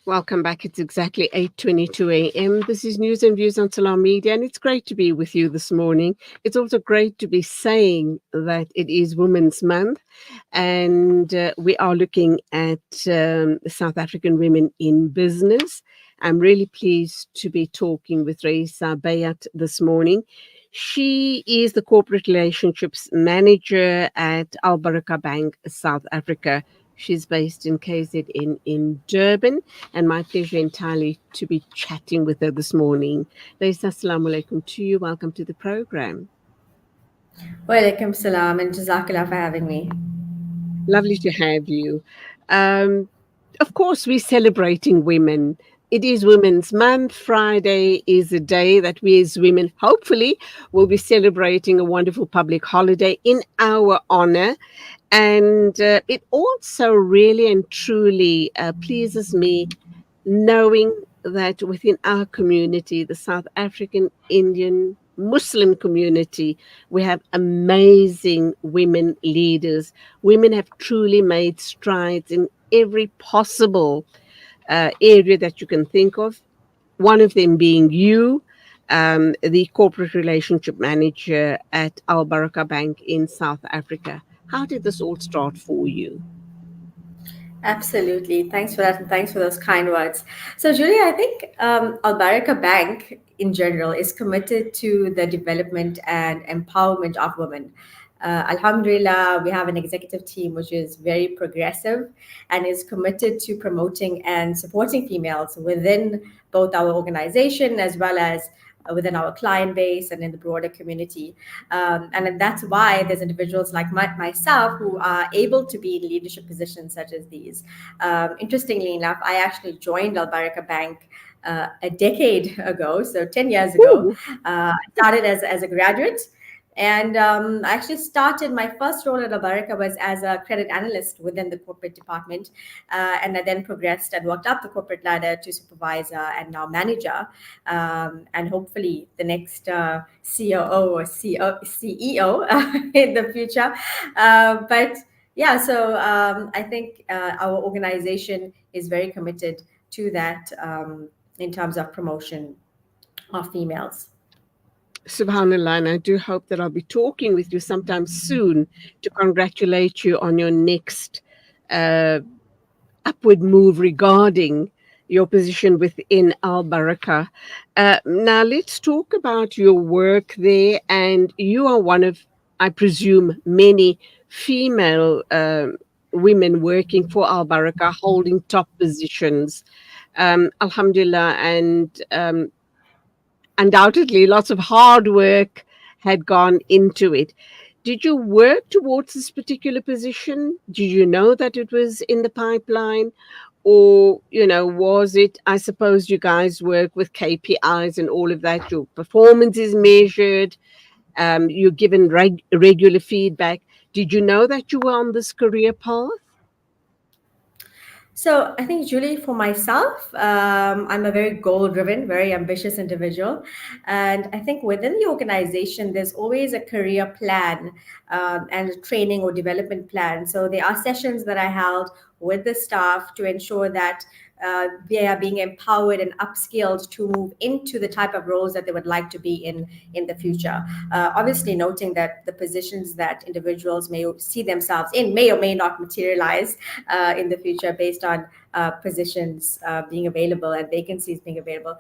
Welcome back. It's exactly 8:22 a.m. This is News and Views on Salam Media, and it's great to be with you this morning. It's also great to be saying that it is Women's Month, and we are looking at South African women in business. I'm really pleased to be talking with Raeesa Bayat this morning. She is the Corporate Relationships Manager at Baraka Bank, South Africa. She's based in KZN in Durban, and my pleasure entirely to be chatting with her this morning. Raisa, assalamu alaikum to you. Welcome to the program. Walaikum salam and jazakallah for having me. Lovely to have you. Um, of course, we're celebrating women. It is Women's Month. Friday is a day that we as women, hopefully, will be celebrating a wonderful public holiday in our honor. And it also really and truly pleases me knowing that within our community, the South African Indian Muslim community, we have amazing women leaders. Women have truly made strides in every possible area that you can think of. One of them being you, the corporate relationship manager at Baraka Bank in South Africa. How did this all start for you? Absolutely. Thanks for that and thanks for those kind words. So, Julia, I think Al Baraka Bank in general is committed to the development and empowerment of women. Alhamdulillah, we have an executive team which is very progressive and is committed to promoting and supporting females within both our organization as well as within our client base and in the broader community. And that's why there's individuals like myself who are able to be in leadership positions such as these. Interestingly enough, I actually joined Al Baraka Bank a decade ago, so 10 years ago. Ooh, I started as a graduate. And I actually started my first role at Baraka was as a credit analyst within the corporate department. And I then progressed and worked up the corporate ladder to supervisor and now manager. And hopefully the next COO or CEO in the future. But yeah, so I think our organization is very committed to that in terms of promotion of females. Subhanallah, and I do hope that I'll be talking with you sometime soon to congratulate you on your next uh, upward move regarding your position within Al Baraka. Now, let's talk about your work there. And you are one of, I presume, many female women working for Al Baraka, holding top positions. Alhamdulillah, and undoubtedly lots of hard work had gone into it. Did you work towards this particular position? Did you know that it was in the pipeline? Or, was it, I suppose you guys work with KPIs and all of that, your performance is measured, you're given regular feedback. Did you know that you were on this career path? So I think, Julie, for myself, I'm a very goal-driven, very ambitious individual, and I think within the organization, there's always a career plan and a training or development plan. So there are sessions that I held with the staff to ensure that they are being empowered and upskilled to move into the type of roles that they would like to be in the future. Obviously, noting that the positions that individuals may see themselves in may or may not materialize in the future based on positions being available and vacancies being available.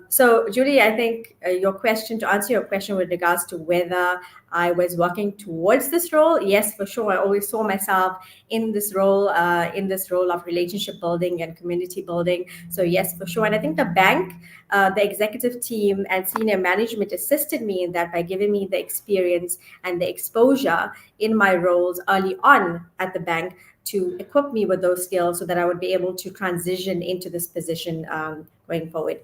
So, Julie, I think to answer your question with regards to whether I was working towards this role, yes, for sure. I always saw myself in this role of relationship building and community building. So, yes, for sure. And I think the bank, the executive team, and senior management assisted me in that by giving me the experience and the exposure in my roles early on at the bank to equip me with those skills so that I would be able to transition into this position going forward.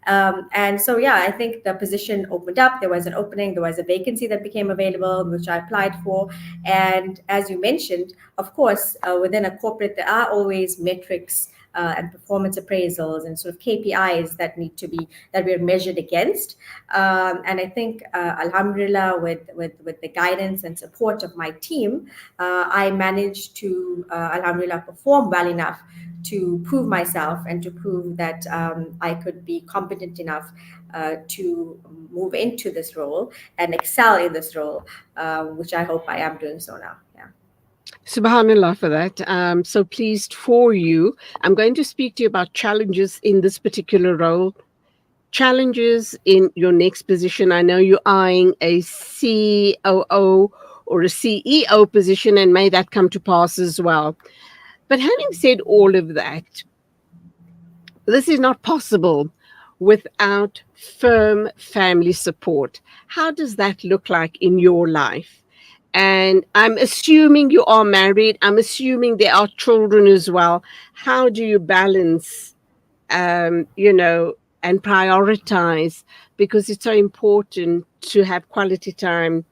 And so, yeah, I think the position opened up. There was an opening, there was a vacancy that became available, which I applied for. And as you mentioned, of course, within a corporate, there are always metrics and performance appraisals and sort of KPIs that we're measured against. And I think, Alhamdulillah, with the guidance and support of my team, I managed to, Alhamdulillah, perform well enough to prove myself and to prove that I could be competent enough to move into this role and excel in this role, which I hope I am doing so now. Yeah. Subhanallah for that. So pleased for you. I'm going to speak to you about challenges in this particular role, challenges in your next position. I know you're eyeing a COO or a CEO position, and may that come to pass as well. But having said all of that, this is not possible without firm family support. How does that look like in your life? And I'm assuming you are married. I'm assuming there are children as well. How do you balance, you know, and prioritize? Because it's so important to have quality time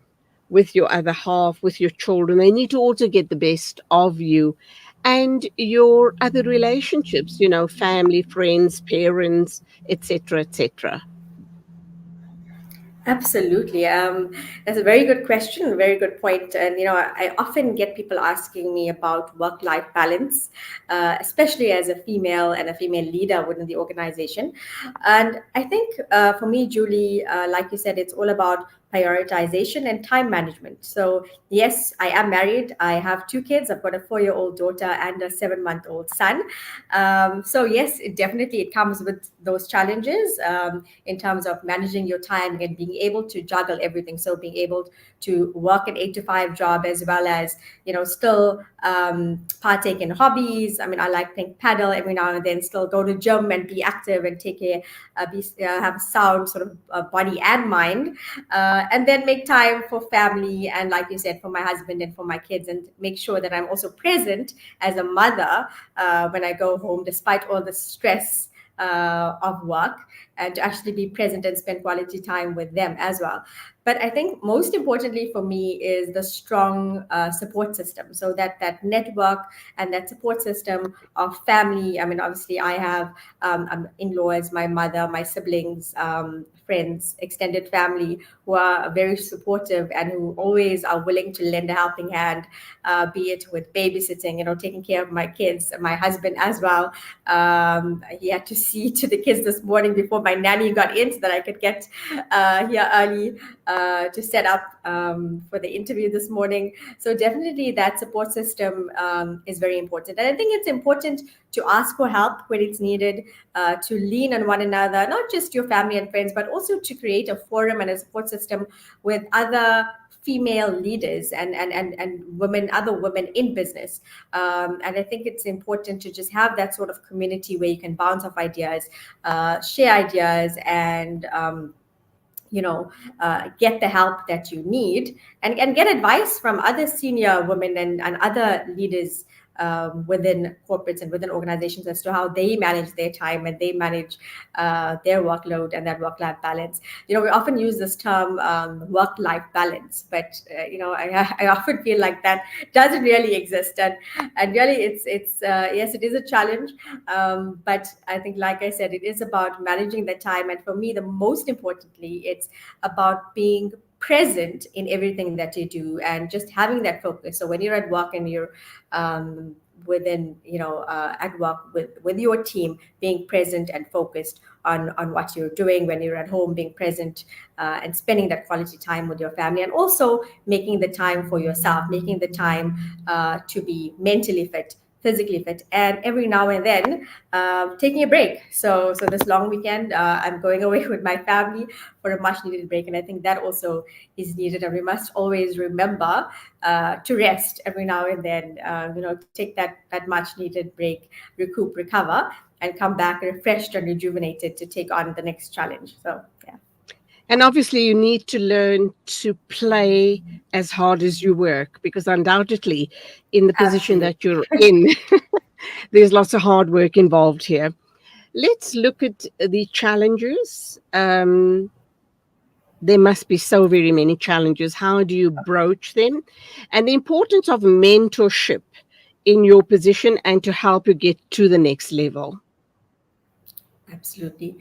with your other half, with your children. They need to also get the best of you and your other relationships, you know, family, friends, parents, etc., etc. Absolutely. That's a very good question, a very good point. And, I often get people asking me about work-life balance, especially as a female and a female leader within the organization. And I think for me, Julie, like you said, it's all about prioritization and time management. So, yes, I am married. I have two kids. I've got a 4-year-old daughter and a 7-month-old son. So, yes, it comes with those challenges. In terms of managing your time and being able to juggle everything. So being able to work an 8 to 5 job as well as, still partake in hobbies. I mean, I like playing paddle every now and then, still go to gym and be active and take care, have a sound sort of body and mind. And then make time for family and, like you said, for my husband and for my kids, and make sure that I'm also present as a mother when I go home, despite all the stress of work, and to actually be present and spend quality time with them as well. But I think most importantly for me is the strong support system. So that network and that support system of family. I mean, obviously, I have in-laws, my mother, my siblings, friends, extended family who are very supportive and who always are willing to lend a helping hand, be it with babysitting, taking care of my kids, my husband as well. He had to see to the kids this morning before my nanny got in so that I could get here early to set up for the interview this morning. So definitely that support system is very important. And I think it's important to ask for help when it's needed, to lean on one another, not just your family and friends, but also to create a forum and a support system with other female leaders and women, other women in business. And I think it's important to just have that sort of community where you can bounce off ideas, share ideas, and get the help that you need, and get advice from other senior women and other leaders within corporates and within organizations as to how they manage their time and they manage their workload and that work-life balance. We often use this term work-life balance, but I often feel like that doesn't really exist, and really it's yes, it is a challenge, but I think, like I said, it is about managing the time, and for me, the most importantly, it's about being present in everything that you do and just having that focus. So when you're at work and you're within at work with your team, being present and focused on what you're doing. When you're at home, being present and spending that quality time with your family, and also making the time for yourself, making the time to be mentally fit, physically fit, and every now and then taking a break. So this long weekend, I'm going away with my family for a much needed break, and I think that also is needed. And we must always remember to rest every now and then. Take that much needed break, recoup, recover, and come back refreshed and rejuvenated to take on the next challenge. So yeah. And obviously, you need to learn to play as hard as you work, because undoubtedly, in the position Absolutely. that you're in, there's lots of hard work involved here. Let's look at the challenges. There must be so very many challenges. How do you broach them? And the importance of mentorship in your position and to help you get to the next level. Absolutely.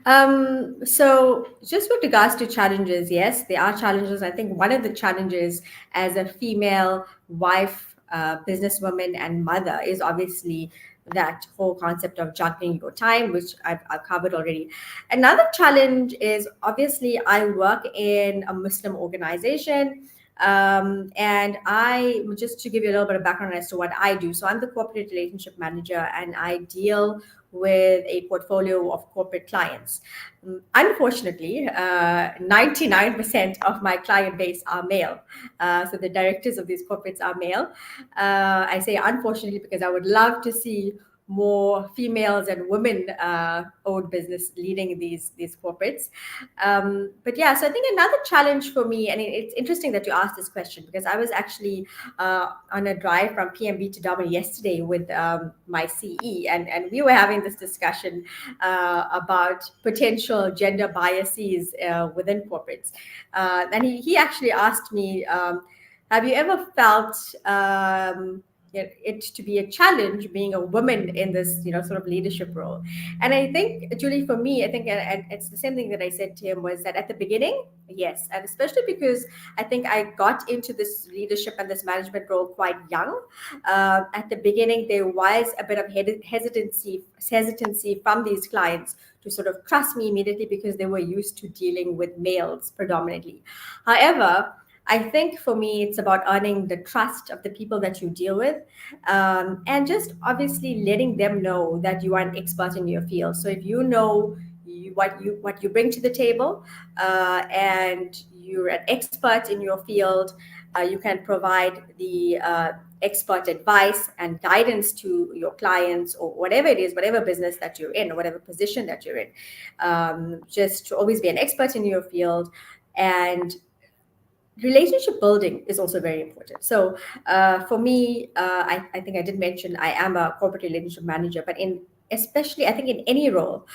So, just with regards to challenges, yes, there are challenges. I think one of the challenges as a female wife, businesswoman, and mother is obviously that whole concept of juggling your time, which I've covered already. Another challenge is obviously I work in a Muslim organization. And I, just to give you a little bit of background as to what I do. So I'm the corporate relationship manager, and I deal with a portfolio of corporate clients. Unfortunately, 99% of my client base are male. So the directors of these corporates are male. I say unfortunately because I would love to see more females and women owned business leading these corporates. But yeah, so I think another challenge for me, and it's interesting that you asked this question because I was actually on a drive from PMB to Dublin yesterday with my CE, and we were having this discussion about potential gender biases within corporates. And he actually asked me, have you ever felt it to be a challenge being a woman in this, sort of leadership role? And I think, Julie, for me, I think, and it's the same thing that I said to him, was that at the beginning, yes, and especially because I think I got into this leadership and this management role quite young. At the beginning, there was a bit of hesitancy from these clients to sort of trust me immediately because they were used to dealing with males predominantly. However, I think for me, it's about earning the trust of the people that you deal with, and just obviously letting them know that you are an expert in your field. So if you know what you bring to the table, and you're an expert in your field, you can provide the expert advice and guidance to your clients or whatever it is, whatever business that you're in, or whatever position that you're in. Just to always be an expert in your field. And relationship building is also very important. So for me, I think I did mention I am a corporate relationship manager, but in especially I think in any role,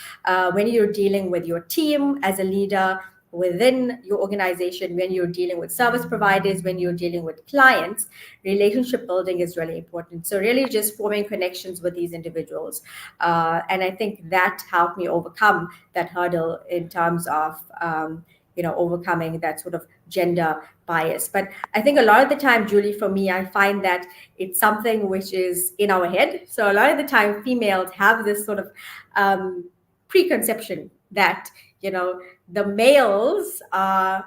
when you're dealing with your team as a leader within your organization, when you're dealing with service providers, when you're dealing with clients, relationship building is really important. So really just forming connections with these individuals. And I think that helped me overcome that hurdle in terms of overcoming that sort of gender bias. But I think a lot of the time, Julie, for me, I find that it's something which is in our head. So a lot of the time, females have this sort of preconception that the males are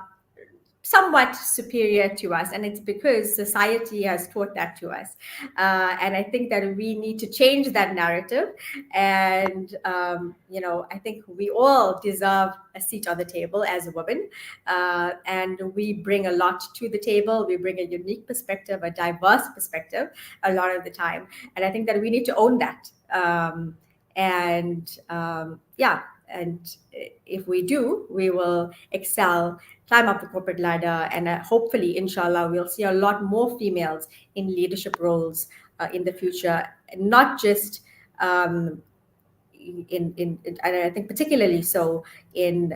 somewhat superior to us, and it's because society has taught that to us. And I think that we need to change that narrative. And I think we all deserve a seat on the table as a woman, and we bring a lot to the table. We bring a unique perspective, a diverse perspective a lot of the time, and I think that we need to own that. Yeah, and if we do, we will excel, climb up the corporate ladder, and hopefully, inshallah, we'll see a lot more females in leadership roles in the future, not just and I think particularly so in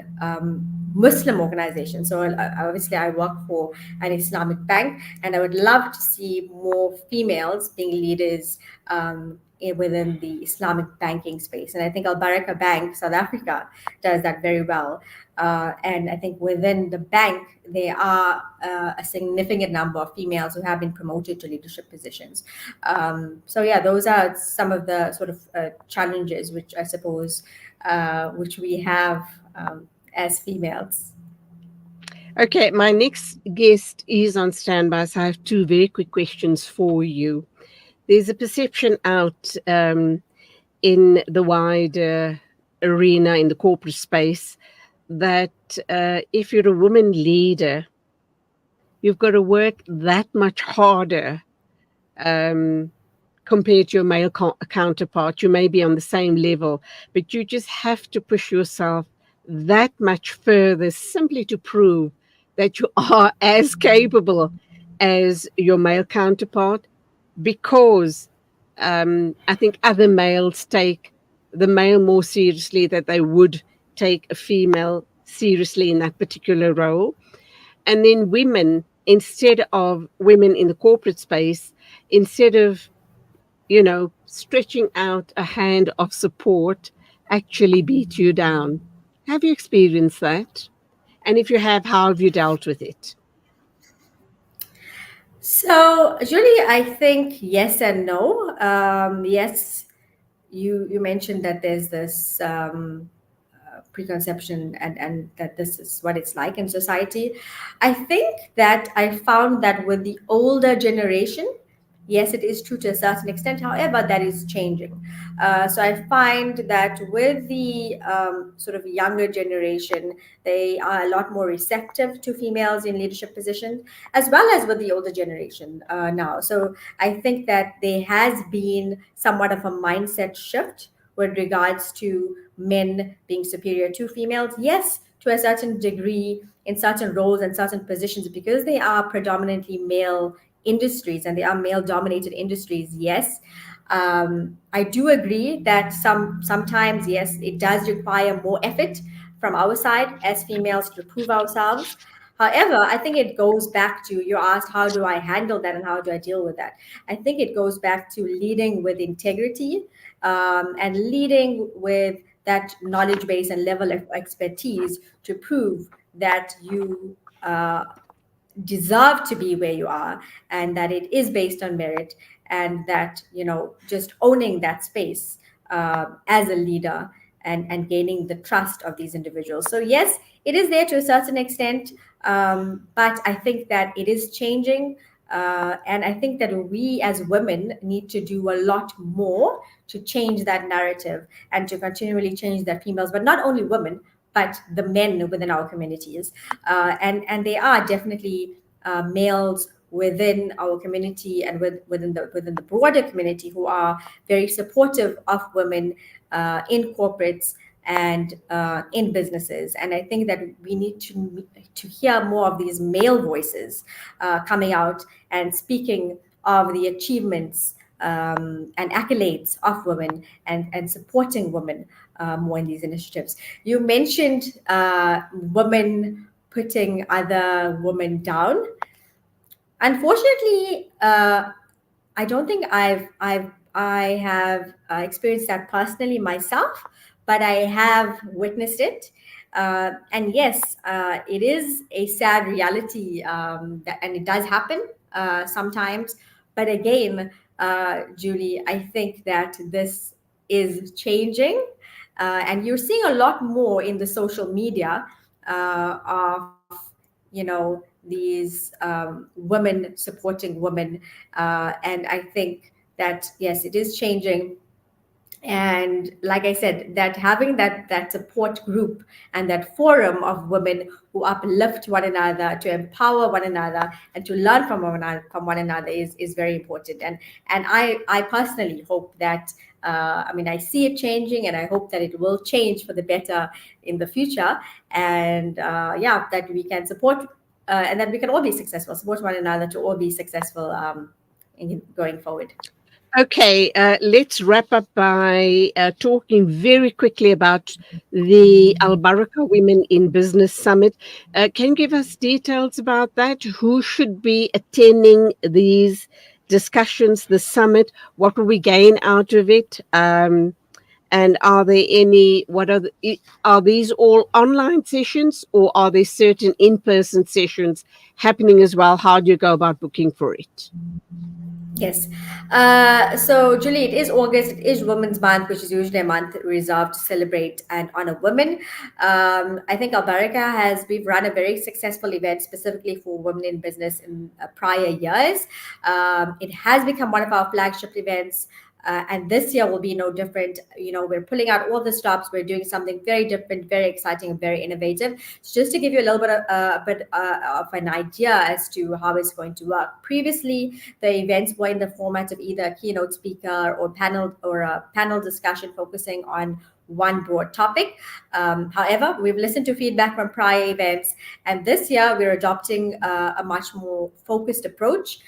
Muslim organizations. So obviously, I work for an Islamic bank, and I would love to see more females being leaders within the Islamic banking space. And I think Al Baraka Bank, South Africa, does that very well. And I think within the bank, there are a significant number of females who have been promoted to leadership positions. So yeah, those are some of the sort of challenges which I suppose which we have as females. Okay, my next guest is on standby, so I have two very quick questions for you. There's a perception out in the wider arena, in the corporate space, that if you're a woman leader, you've got to work that much harder compared to your male counterpart. You may be on the same level, but you just have to push yourself that much further simply to prove that you are as capable as your male counterpart, because I think other males take the male more seriously than they would take a female seriously in that particular role. And then instead of women in the corporate space, instead of stretching out a hand of support, actually beat you down. Have you experienced that? And if you have, how have you dealt with it? So, Julie, I think yes and no. Yes, you mentioned that there's this preconception, and that this is what it's like in society. I think that I found that with the older generation, yes, it is true to a certain extent. However, that is changing. So I find that with the sort of younger generation, they are a lot more receptive to females in leadership positions, as well as with the older generation now. So I think that there has been somewhat of a mindset shift with regards to men being superior to females. Yes, to a certain degree in certain roles and certain positions, because they are predominantly male industries and they are male dominated industries. Yes, I do agree that sometimes, yes, it does require more effort from our side as females to prove ourselves. However, I think it goes back to, you asked how do I handle that and how do I deal with that. I think it goes back to leading with integrity, and leading with that knowledge base and level of expertise to prove that you deserve to be where you are, and that it is based on merit, and that, just owning that space as a leader, and gaining the trust of these individuals. So yes, it is there to a certain extent, but I think that it is changing, and I think that we as women need to do a lot more to change that narrative and to continually change that females, but not only women, but the men within our communities. And there are definitely males within our community and within the broader community who are very supportive of women in corporates and in businesses. And I think that we need to hear more of these male voices coming out and speaking of the achievements and accolades of women, and supporting women more in these initiatives. You mentioned women putting other women down. Unfortunately, I don't think I have experienced that personally myself, but I have witnessed it. And yes, it is a sad reality, and it does happen sometimes. But again, Julie, I think that this is changing, and you're seeing a lot more in the social media of, these women supporting women, and I think that yes, it is changing. And like I said, that having that support group and that forum of women who uplift one another, to empower one another, and to learn from one another is very important. And I personally hope that, I see it changing, and I hope that it will change for the better in the future. And yeah, that we can support, and that we can all be successful, support one another to all be successful, in going forward. Okay, let's wrap up by talking very quickly about the Al Baraka Women in Business Summit. Can you give us details about that? Who should be attending these discussions, the summit? What will we gain out of it? And are there any, are these all online sessions, or are there certain in-person sessions happening as well? How do you go about booking for it? Yes. So, Julie, it is August. It is Women's Month, which is usually a month reserved to celebrate and honor women. I think Al Baraka we've run a very successful event specifically for women in business in prior years. It has become one of our flagship events. And this year will be no different. We're pulling out all the stops. We're doing something very different, very exciting, and very innovative. So just to give you a little bit of an idea as to how it's going to work. Previously, the events were in the format of either a keynote speaker or a panel discussion focusing on one broad topic. However, we've listened to feedback from prior events, and this year we're adopting a much more focused approach.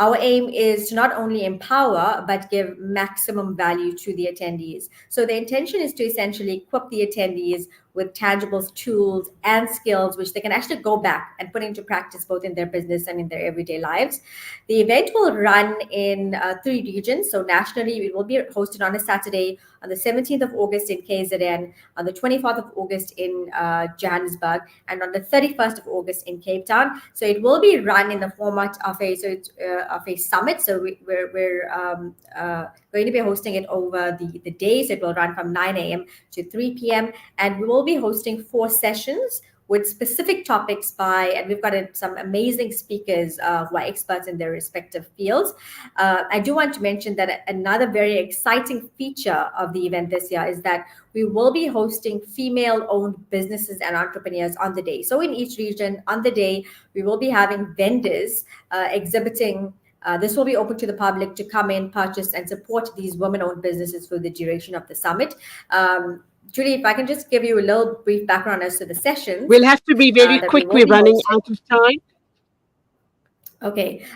Our aim is to not only empower, but give maximum value to the attendees. So the intention is to essentially equip the attendees with tangible tools and skills which they can actually go back and put into practice both in their business and in their everyday lives. The event will run in three regions. So nationally, it will be hosted on a Saturday on the 17th of August in KZN, on the 24th of August in Johannesburg, and on the 31st of August in Cape Town. So it will be run in the format of a summit. So we're going to be hosting it over the day. So it will run from 9 a.m. to 3 p.m. And we will be hosting 4 sessions with specific topics and we've got some amazing speakers who are experts in their respective fields. I do want to mention that another very exciting feature of the event this year is that we will be hosting female-owned businesses and entrepreneurs on the day. So in each region on the day, we will be having vendors exhibiting. This will be open to the public to come in, purchase, and support these women-owned businesses for the duration of the summit. Julie, if I can just give you a little brief background as to the sessions We'll have to be very that we quick. will We're be running hosting. out of time. Okay,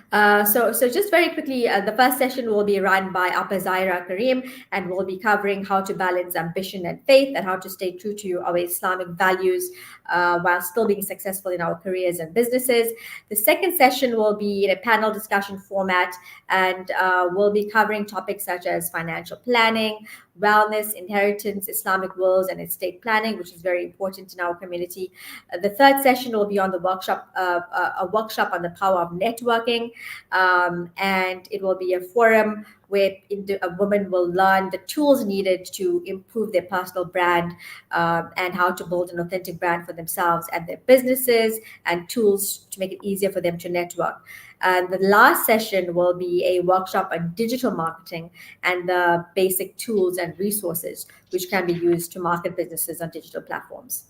so just very quickly, the first session will be run by Appa Zaira Karim, and we'll be covering how to balance ambition and faith, and how to stay true to our Islamic values while still being successful in our careers and businesses. The second session will be in a panel discussion format, and we'll be covering topics such as financial planning, wellness, inheritance, Islamic wills, and estate planning, which is very important in our community. The third session will be on the workshop, a workshop on the power of networking, and it will be a forum where a woman will learn the tools needed to improve their personal brand, and how to build an authentic brand for themselves and their businesses, and tools to make it easier for them to network. And the last session will be a workshop on digital marketing and the basic tools and resources which can be used to market businesses on digital platforms.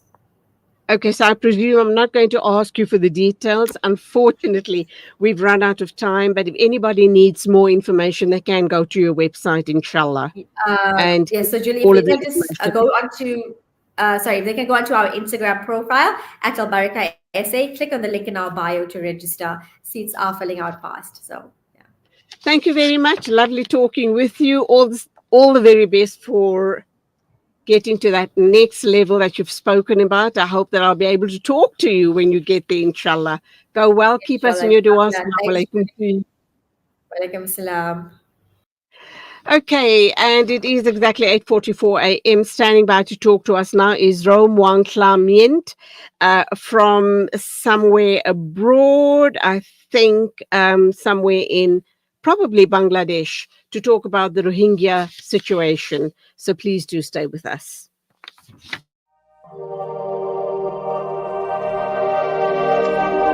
Okay, so I presume I'm not going to ask you for the details. Unfortunately, we've run out of time, but if anybody needs more information, they can go to your website, inshallah, and Yes, so Julie, if all they of the can just information. go onto, sorry, if they can go onto our Instagram profile at Al Baraka SA, click on the link in our bio to register. Seats are filling out fast. So, yeah. Thank you very much. Lovely talking with you. All the very best for getting to that next level that you've spoken about. I hope that I'll be able to talk to you when you get there, inshallah. Go well. Keep us in Inshallah. your du'as. Thanks. Assalamu alaikum. Walaikum salam. Okay, and it is exactly 8:44 a.m. Standing by to talk to us now is Rome Wang Klamient from somewhere abroad, I think somewhere in probably Bangladesh, to talk about the Rohingya situation. So please do stay with us.